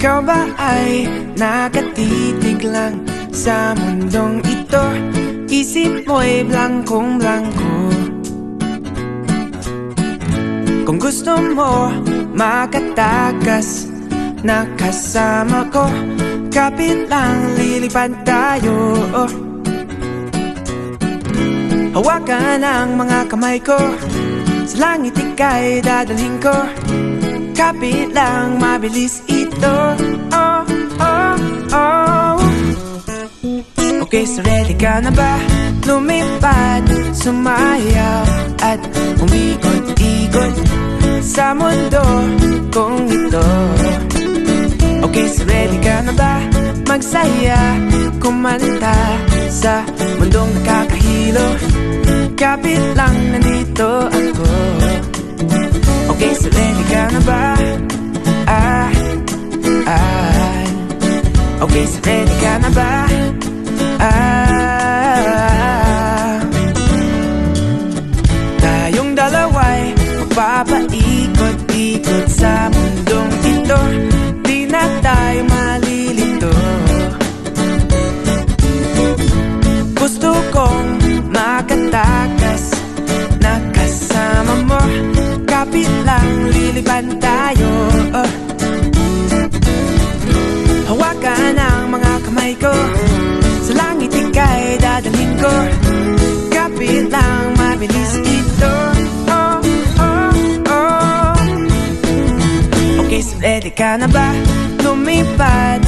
Ikaw ba ay nakatitig lang sa mundong ito? Isip mo'y blankong-blanko. Kung gusto mo makatakas na kasama ko, kapit lang lilipad tayo. Hawakan ang mga kamay ko, sa langit ika'y dadalhin ko. Kapit lang, mabilis ito. Oh, oh, oh. Okay, so ready ka na ba? Lumipad, sumayaw at umikot-ikot sa mundo kong ito. Okay, so ready ka na ba? Magsaya, kumanta sa mundong nakakahilo. Kapit lang, nandito ako. Okay, so ready ka na ba? Okay, so ready ka na ba? Tayong dalawa'y magpapaikot-ikot sa mundong ito. Di na tayo malilito. Gusto kong makatakas na kasama mo. Kapit lang, lilipad tayo. Hawakan ang mga kamay ko, sa langit ika'y dadalhin ko. Kapit lang, mabilis ito. Oh, oh, oh. Okay, so ready ka na ba? Lumipad,